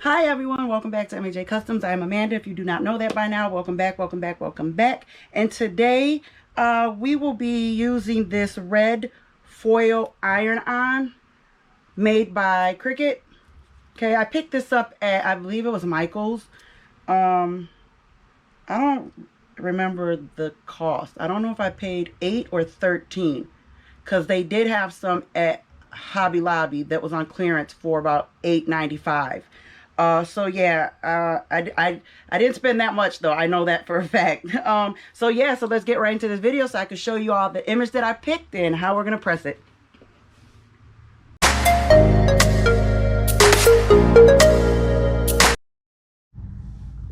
Hi everyone, welcome back to M.A.J. Customs. I'm Amanda. If you do not know that by now, welcome back, welcome back, welcome back. And today we will be using this red foil iron-on made by Cricut. Okay, I picked this up at, I believe it was Michael's. I don't remember the cost. I don't know if I paid $8 or $13 because they did have some at Hobby Lobby that was on clearance for about $8.95. So yeah, I didn't spend that much though. I know that for a fact. So yeah, so let's get right into this video so I can show you all the image that I picked and how we're gonna press it.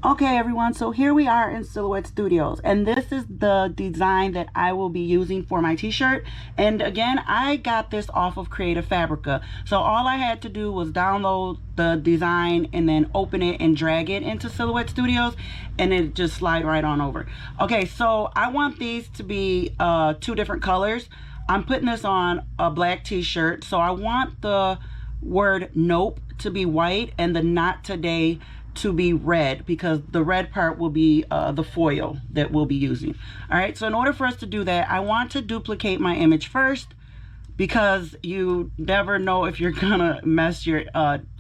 Okay everyone, so here we are in Silhouette Studios, and this is the design that I will be using for my t-shirt. And again, I got this off of Creative Fabrica, so all I had to do was download the design and then open it and drag it into Silhouette Studios, and it just slide right on over. Okay, so I want these to be two different colors. I'm putting this on a black t-shirt, so I want the word nope to be white and the not today to be red, because the red part will be the foil that we'll be using. All right, so in order for us to do that, I want to duplicate my image first, because you never know if you're gonna mess your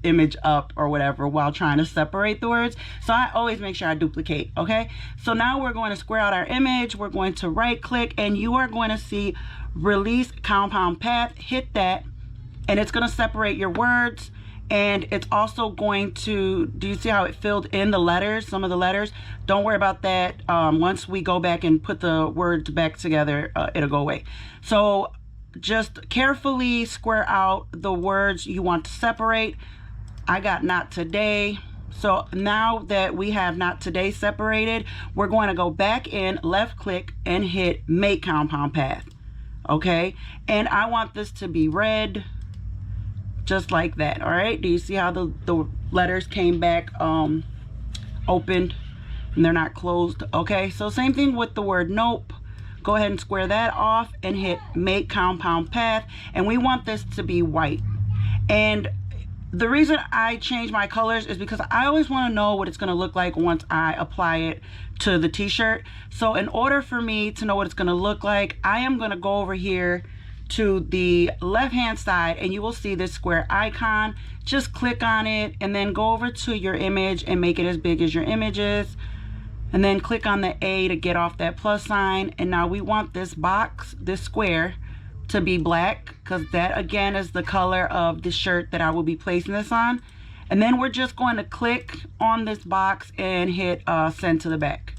image up or whatever while trying to separate the words. So I always make sure I duplicate. Okay, so now we're going to square out our image. We're going to right click, and you are going to see release compound path. Hit that, and it's going to separate your words. And it's also going to, do you see how it filled in the letters, some of the letters? Don't worry about that. Once we go back and put the words back together, it'll go away. So just carefully square out the words you want to separate. I got not today. So now that we have not today separated, we're going to go back in, left click, and hit make compound path. Okay, and I want this to be red, just like that. All right, do you see how the letters came back opened and they're not closed? Okay, so same thing with the word nope. Go ahead and square that off and hit make compound path, and we want this to be white. And the reason I change my colors is because I always want to know what it's going to look like once I apply it to the t-shirt. So in order for me to know what it's going to look like, I am going to go over here to the left hand side, and you will see this square icon. Just click on it and then go over to your image and make it as big as your image is, and then click on the A to get off that plus sign. And now we want this box, this square, to be black, because that again is the color of the shirt that I will be placing this on. And then we're just going to click on this box and hit send to the back.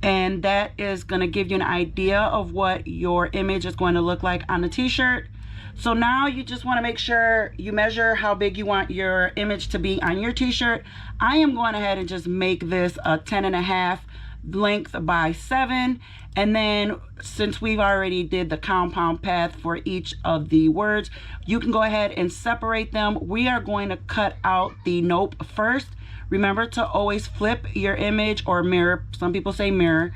And that is going to give you an idea of what your image is going to look like on the t-shirt. So now you just want to make sure you measure how big you want your image to be on your t-shirt. I am going ahead and just make this a 10.5 length by 7. And then since we've already did the compound path for each of the words, you can go ahead and separate them. We are going to cut out the nope first. Remember to always flip your image, or mirror. Some people say mirror.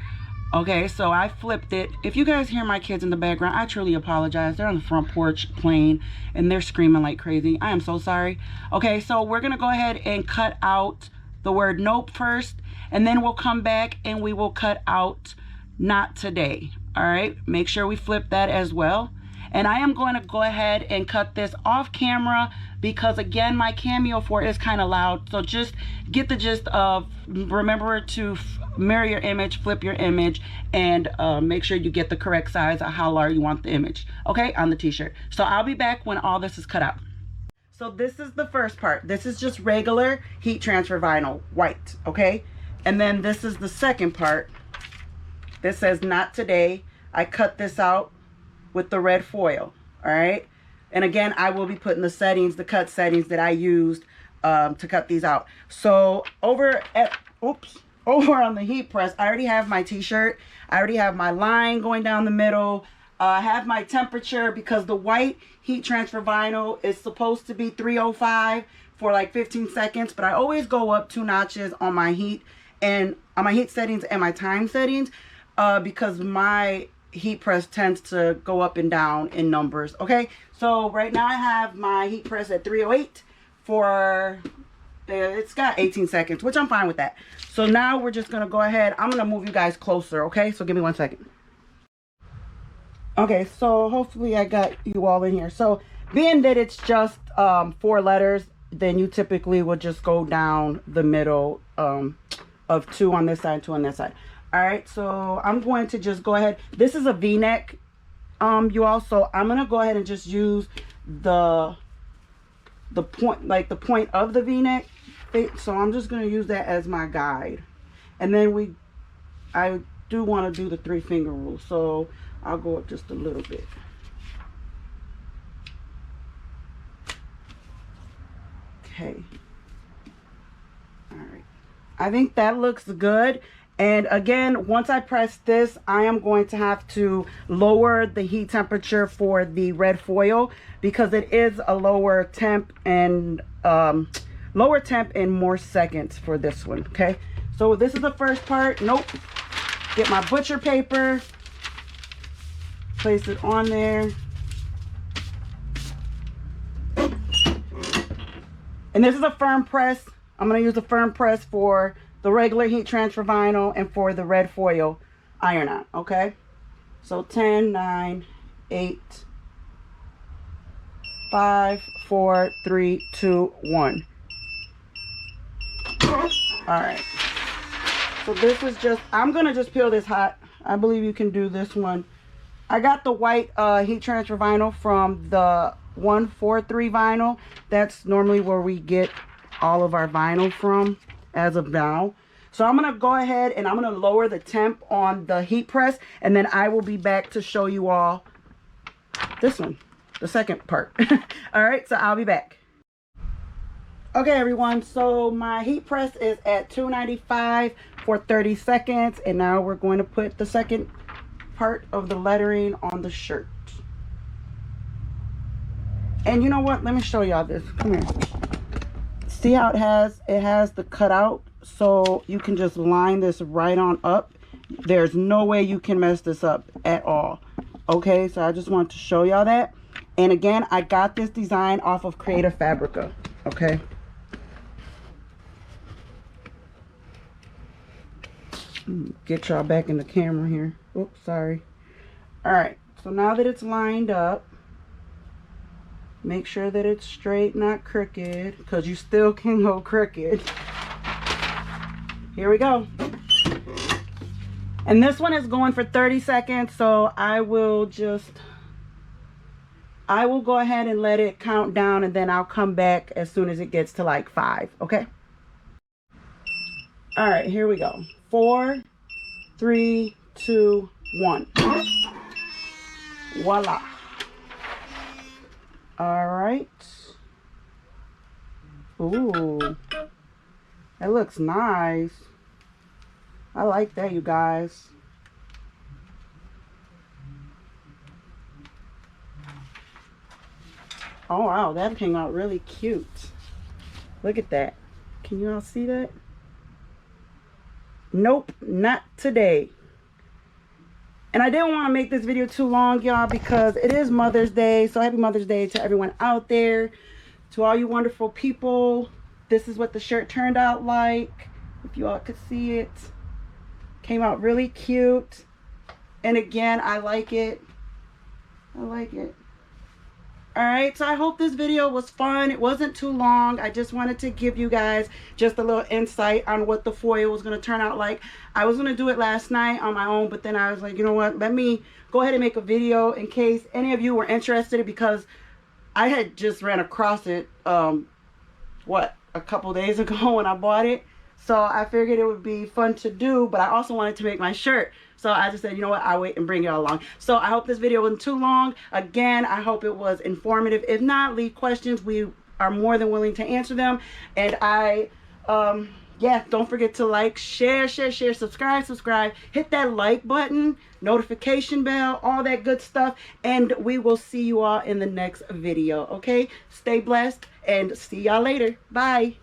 Okay, so I flipped it. If you guys hear my kids in the background, I truly apologize. They're on the front porch playing and they're screaming like crazy. I am so sorry. Okay, so we're gonna go ahead and cut out the word nope first, and then we'll come back and we will cut out not today. All right, make sure we flip that as well. And I am going to go ahead and cut this off camera, because again, my Cameo 4 is kind of loud. So just get the gist of, remember to mirror your image, flip your image, and make sure you get the correct size of how large you want the image, okay, on the t-shirt. So I'll be back when all this is cut out. So this is the first part. This is just regular heat transfer vinyl, white, okay? And then this is the second part. This says not today. I cut this out with the red foil. All right, and again, I will be putting the settings, the cut settings that I used to cut these out. So over on the heat press, I already have my t-shirt. I already have my line going down the middle. I have my temperature, because the white heat transfer vinyl is supposed to be 305 for like 15 seconds, but I always go up 2 notches on my heat and on my heat settings and my time settings, because my heat press tends to go up and down in numbers. Okay, so right now I have my heat press at 308 for It's got 18 seconds, which I'm fine with that. So now we're just gonna go ahead. I'm gonna move you guys closer, okay? So give me 1 second. Okay, so hopefully I got you all in here. So being that it's just 4 letters, then you typically would just go down the middle of 2 on this side, 2 on that side. All right, so I'm going to just go ahead. This is a V-neck, you all. So I'm gonna go ahead and just use the point, like the point of the V-neck. So I'm just gonna use that as my guide, and then I do want to do the 3-finger rule, so I'll go up just a little bit. Okay. All right. I think that looks good. And again, once I press this, I am going to have to lower the heat temperature for the red foil, because it is a lower temp and more seconds for this one. Okay. So this is the first part. Nope. Get my butcher paper. Place it on there. And this is a firm press. I'm going to use a firm press for the regular heat transfer vinyl and for the red foil iron on. Okay. So 10, 9, 8, 5, 4, 3, 2, 1. All right. So this is just, I'm going to just peel this hot. I believe you can do this one. I got the white heat transfer vinyl from the 143 vinyl. That's normally where we get all of our vinyl from as of now. So I'm going to go ahead and I'm going to lower the temp on the heat press, and then I will be back to show you all this one, the second part. All right, so I'll be back. Okay, everyone, so my heat press is at 295 for 30 seconds, and now we're going to put the second part of the lettering on the shirt. And you know what? Let me show y'all this. Come here. See how it has the cutout, so you can just line this right on up. There's no way you can mess this up at all. Okay, so I just want to show y'all that. And again, I got this design off of Creative Fabrica. Okay. Get y'all back in the camera here. Oops, sorry. All right, so now that it's lined up, make sure that it's straight, not crooked, because you still can go crooked. Here we go. And this one is going for 30 seconds, so I will go ahead and let it count down, and then I'll come back as soon as it gets to like 5, okay? All right, here we go. 4, 3, 2, 1. Voila. All right. Ooh, that looks nice. I like that, you guys. Oh wow, that came out really cute. Look at that. Can you all see that? Nope, not today. And I didn't want to make this video too long, y'all, because it is Mother's Day. So happy Mother's Day to everyone out there. To all you wonderful people. This is what the shirt turned out like. If you all could see it. Came out really cute. And again, I like it. I like it. Alright, so I hope this video was fun. It wasn't too long. I just wanted to give you guys just a little insight on what the foil was going to turn out like. I was going to do it last night on my own, but then I was like, you know what? Let me go ahead and make a video in case any of you were interested, because I had just ran across it, a couple days ago when I bought it. So I figured it would be fun to do, but I also wanted to make my shirt. So I just said, you know what, I'll wait and bring y'all along. So I hope this video wasn't too long. Again, I hope it was informative. If not, leave questions. We are more than willing to answer them. And yeah, don't forget to like, share, subscribe. Hit that like button, notification bell, all that good stuff. And we will see you all in the next video, okay? Stay blessed and see y'all later. Bye.